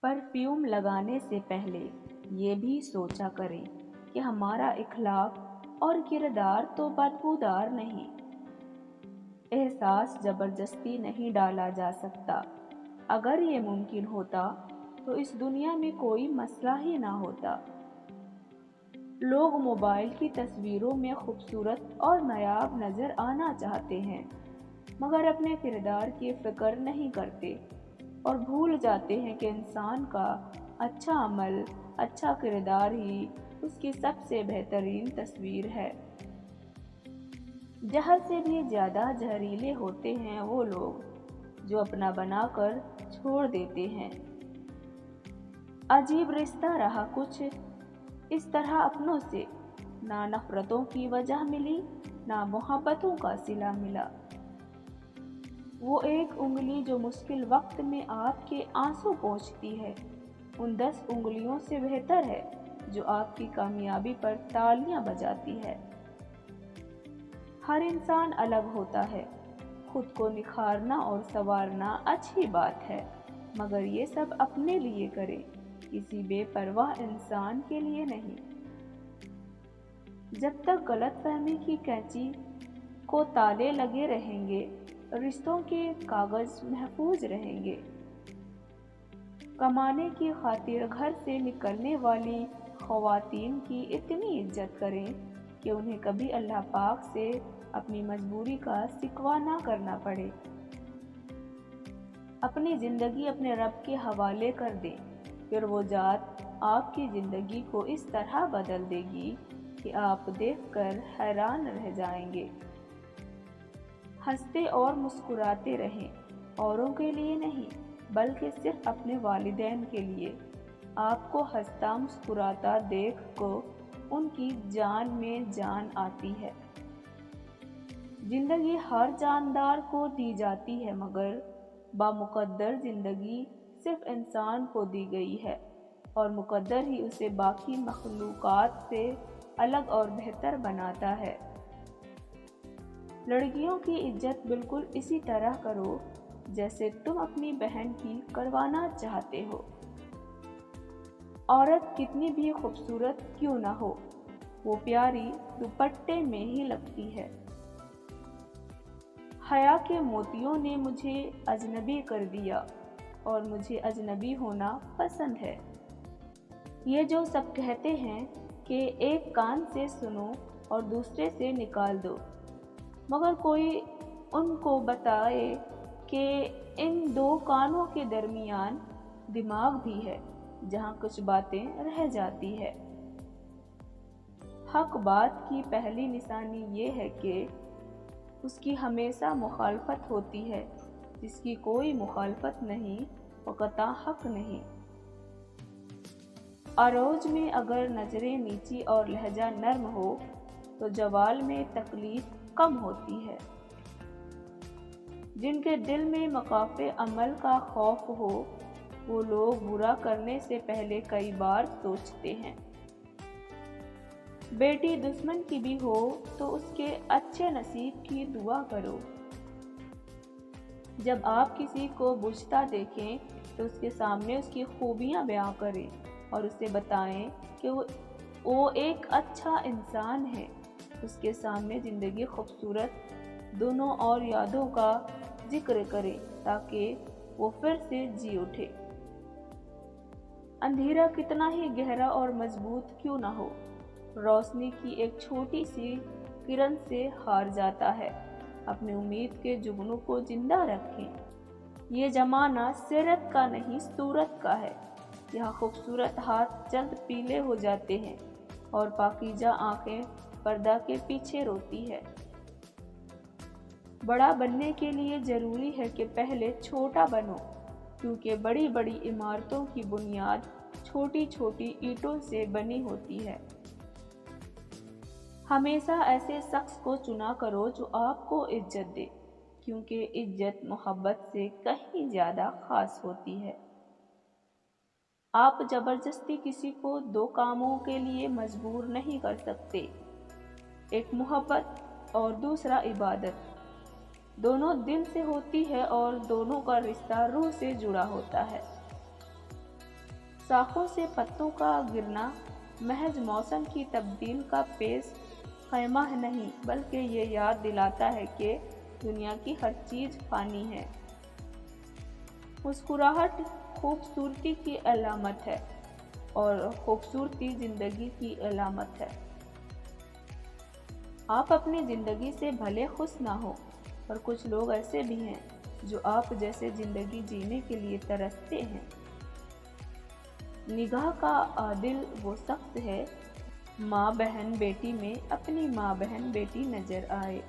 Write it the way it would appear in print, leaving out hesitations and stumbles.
Perfume लगाने से पहले ये भी सोचा करें कि हमारा इखलाक और किरदार तो बदबूदार नहीं। एहसास जबरदस्ती नहीं डाला जा सकता। अगर ये मुमकिन होता तो इस दुनिया में कोई मसला ही ना होता। लोग मोबाइल की तस्वीरों में खूबसूरत और नायाब नजर आना चाहते हैं, मगर अपने किरदार की फिक्र नहीं करते और भूल जाते हैं कि इंसान का अच्छा अमल, अच्छा किरदार ही उसकी सबसे बेहतरीन तस्वीर है। जहर से भी ज्यादा जहरीले होते हैं वो लोग जो अपना बनाकर छोड़ देते हैं। अजीब रिश्ता रहा कुछ इस तरह अपनों से, ना नफरतों की वजह मिली ना मोहब्बतों का सिला मिला। वो एक उंगली जो मुश्किल वक्त में आपके आंसू पोंछती है उन 10 उंगलियों से बेहतर है जो आपकी कामयाबी पर तालियां बजाती है। हर इंसान अलग होता है। खुद को निखारना और संवारना अच्छी बात है, मगर ये सब अपने लिए करें, किसी बेपरवाह इंसान के लिए नहीं। जब तक गलतफहमी की कैंची को ताले लगे रहेंगे, रिश्तों के कागज महफूज रहेंगे। कमाने की खातिर घर से निकलने वाली ख्वातीन की इतनी इज्जत करें कि उन्हें कभी अल्लाह पाक से अपनी मजबूरी का शिकवा ना करना पड़े। अपनी जिंदगी अपने रब के हवाले कर दें, फिर वो जात आपकी जिंदगी को इस तरह बदल देगी कि आप देखकर हैरान रह जाएंगे। हंसते और मुस्कुराते रहें, औरों के लिए नहीं बल्कि सिर्फ अपने वालिदैन के लिए। आपको हंसता मुस्कुराता देख को उनकी जान में जान आती है। जिंदगी हर जानदार को दी जाती है, मगर बामुकद्दर जिंदगी सिर्फ इंसान को दी गई है और मुकद्दर ही उसे बाकी मखलूकात से अलग और बेहतर बनाता है। लड़कियों की इज्जत बिल्कुल इसी तरह करो जैसे तुम अपनी बहन की करवाना चाहते हो। औरत कितनी भी खूबसूरत क्यों ना हो, वो प्यारी दुपट्टे में ही लगती है। हया के मोतियों ने मुझे अजनबी कर दिया और मुझे अजनबी होना पसंद है। ये जो सब कहते हैं कि एक कान से सुनो और दूसरे से निकाल दो, मगर कोई उनको बताए कि इन दो कानों के दरमियान दिमाग भी है जहां कुछ बातें रह जाती है। हक बात की पहली निशानी ये है कि उसकी हमेशा मुखालफत होती है। जिसकी कोई मुखालफत नहीं वो कतई हक नहीं। अरोज में अगर नजरें नीची और लहजा नर्म हो तो जवाल में तकलीफ कम होती है। जिनके दिल में मकाफ़े अमल का खौफ हो वो लोग बुरा करने से पहले कई बार सोचते हैं। बेटी दुश्मन की भी हो तो उसके अच्छे नसीब की दुआ करो। जब आप किसी को बुझता देखें तो उसके सामने उसकी खूबियां बयां करें और उसे बताएं कि वो एक अच्छा इंसान है। उसके सामने जिंदगी खूबसूरत दोनों और यादों का जिक्र करें ताकि वो फिर से जी उठे। अंधेरा कितना ही गहरा और मजबूत क्यों ना हो, रोशनी की एक छोटी सी किरण से हार जाता है। अपनी उम्मीद के जुगनू को जिंदा रखें। ये जमाना सीरत का नहीं सूरत का है। यहाँ खूबसूरत हाथ जल्द पीले हो जाते हैं और पाकीज़ा आंखें पर्दा के पीछे रोती है। बड़ा बनने के लिए जरूरी है कि पहले छोटा बनो, क्योंकि बड़ी बड़ी इमारतों की बुनियाद छोटी छोटी ईंटों से बनी होती है। हमेशा ऐसे शख्स को चुना करो जो आपको इज्जत दे, क्योंकि इज्जत मोहब्बत से कहीं ज्यादा खास होती है। आप जबरदस्ती किसी को दो कामों के लिए मजबूर नहीं कर सकते, एक मोहब्बत और दूसरा इबादत। दोनों दिल से होती है और दोनों का रिश्ता रूह से जुड़ा होता है। शाखों से पत्तों का गिरना महज मौसम की तब्दील का पेश खैमा नहीं, बल्कि ये याद दिलाता है कि दुनिया की हर चीज़ फ़ानी है। मुस्कुराहट खूबसूरती की अलामत है और खूबसूरती ज़िंदगी की अलामत है। आप अपनी ज़िंदगी से भले खुश ना हो, पर कुछ लोग ऐसे भी हैं जो आप जैसे ज़िंदगी जीने के लिए तरसते हैं। निगाह का आदिल वो शख्स है, माँ बहन बेटी में अपनी माँ बहन बेटी नजर आए।